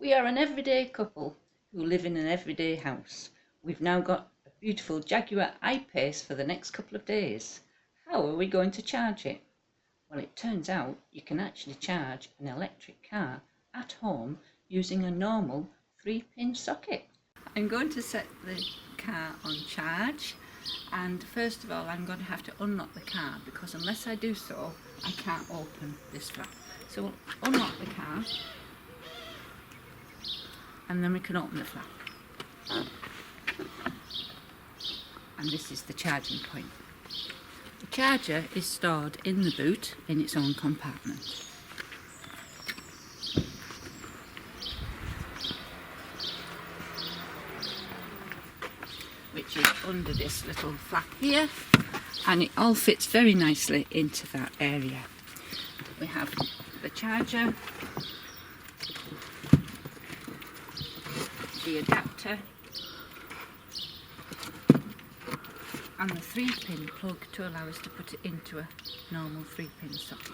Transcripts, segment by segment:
We are an everyday couple who live in an everyday house. We've now got a beautiful Jaguar I-Pace for the next couple of days. How are we going to charge it? Well, it turns out you can actually charge an electric car at home using a normal 3-pin socket. I'm going to set the car on charge, and first of all I'm going to have to unlock the car, because unless I do so I can't open this flap. So we'll unlock the car and then we can open the flap. And this is the charging point. The charger is stored in the boot in its own compartment. Which is under this little flap here, and it all fits very nicely into that area. We have the charger, the adapter, and the 3-pin plug to allow us to put it into a normal 3-pin socket.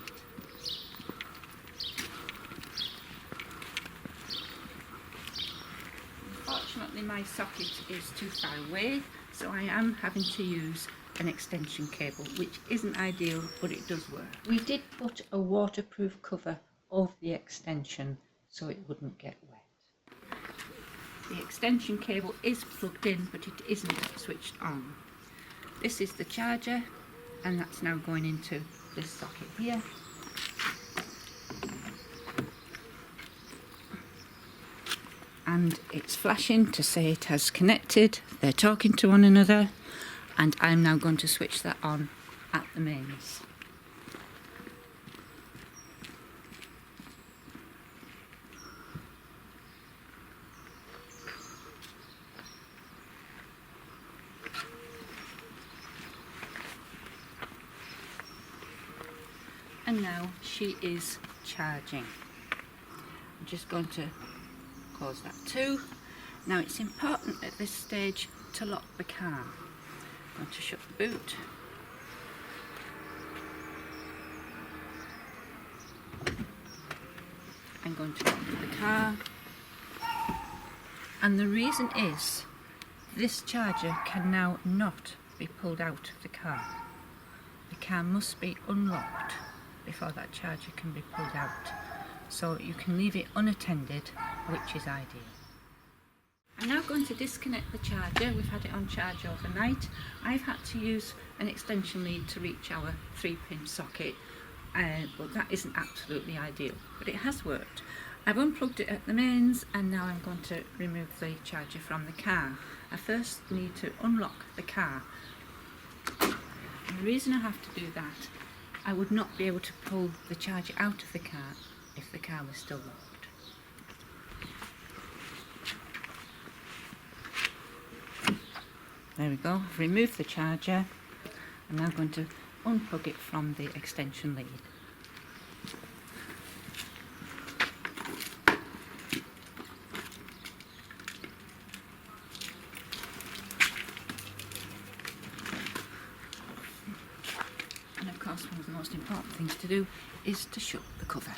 Unfortunately my socket is too far away, so I am having to use an extension cable, which isn't ideal, but it does work. We did put a waterproof cover over the extension so it wouldn't get wet. The extension cable is plugged in, but it isn't switched on. This is the charger, and that's now going into this socket here. And it's flashing to say it has connected. They're talking to one another, and I'm now going to switch that on at the mains. And now she is charging. I'm just going to close that too. Now it's important at this stage to lock the car. I'm going to shut the boot. I'm going to lock the car. And the reason is this charger can now not be pulled out of the car. The car must be unlocked before that charger can be pulled out. So you can leave it unattended, which is ideal. I'm now going to disconnect the charger. We've had it on charge overnight. I've had to use an extension lead to reach our 3-pin socket, but that isn't absolutely ideal, but it has worked. I've unplugged it at the mains, and now I'm going to remove the charger from the car. I first need to unlock the car. And the reason I have to do that, I would not be able to pull the charger out of the car if the car was still locked. There we go, I've removed the charger. I'm now going to unplug it from the extension lead. And of course, one of the most important things to do is to shut the cover.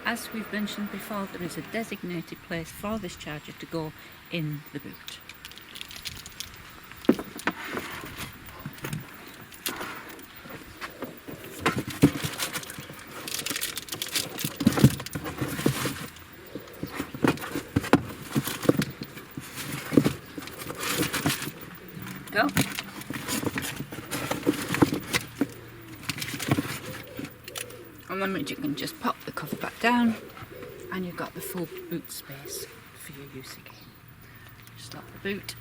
As we've mentioned before, there is a designated place for this charger to go in the boot. Go. And then you can just pop the cover back down, and you've got the full boot space for your use again. Just lock the boot.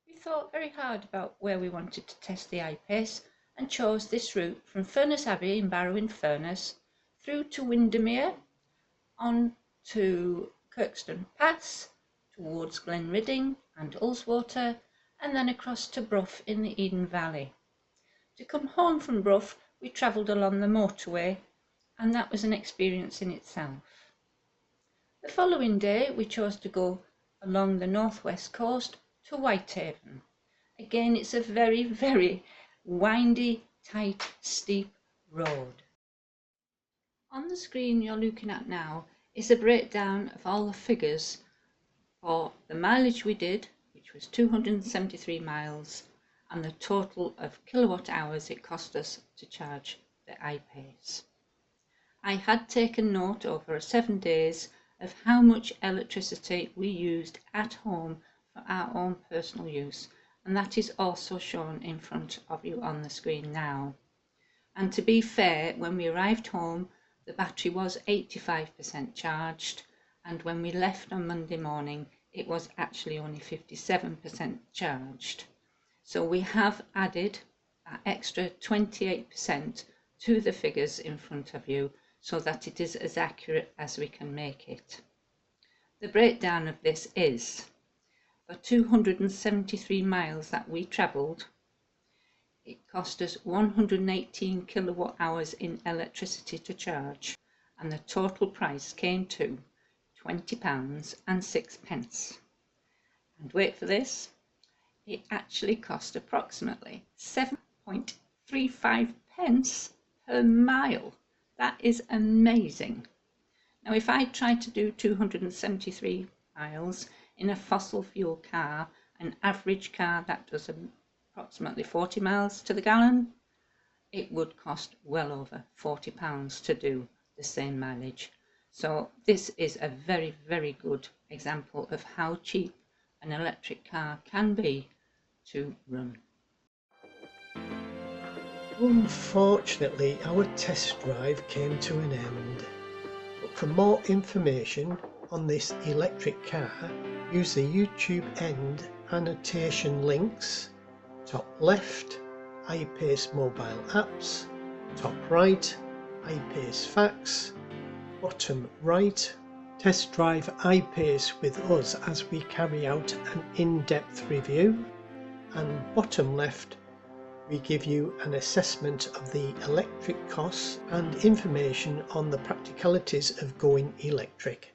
We thought very hard about where we wanted to test the I-Pace and chose this route from Furness Abbey in Barrow-in-Furness through to Windermere, on to Kirkstone Pass, towards Glenridding and Ullswater, and then across to Brough in the Eden Valley. To come home from Brough, we travelled along the motorway, and that was an experience in itself. The following day we chose to go along the northwest coast to Whitehaven. Again, it's a very, very windy, tight, steep road. On the screen you're looking at now is a breakdown of all the figures for the mileage we did, which was 273 miles, and the total of kilowatt hours it cost us to charge the I-Pace. I had taken note over 7 days of how much electricity we used at home for our own personal use, and that is also shown in front of you on the screen now. And to be fair, when we arrived home the battery was 85% charged, and when we left on Monday morning it was actually only 57% charged. So we have added an extra 28% to the figures in front of you so that it is as accurate as we can make it. The breakdown of this is, for 273 miles that we travelled, it cost us 118 kilowatt hours in electricity to charge, and the total price came to £20.06. And wait for this, it actually cost approximately 7.35 pence per mile. That is amazing. Now if I tried to do 273 miles in a fossil fuel car, an average car that does approximately 40 miles to the gallon, it would cost well over £40 to do the same mileage. So this is a very, very good example of how cheap an electric car can be to run. Unfortunately, our test drive came to an end, but for more information on this electric car, use the YouTube end annotation links. Top left, I-Pace mobile apps. Top right, I-Pace facts. Bottom right, test drive I-Pace with us as we carry out an in-depth review. And bottom left, we give you an assessment of the electric costs and information on the practicalities of going electric.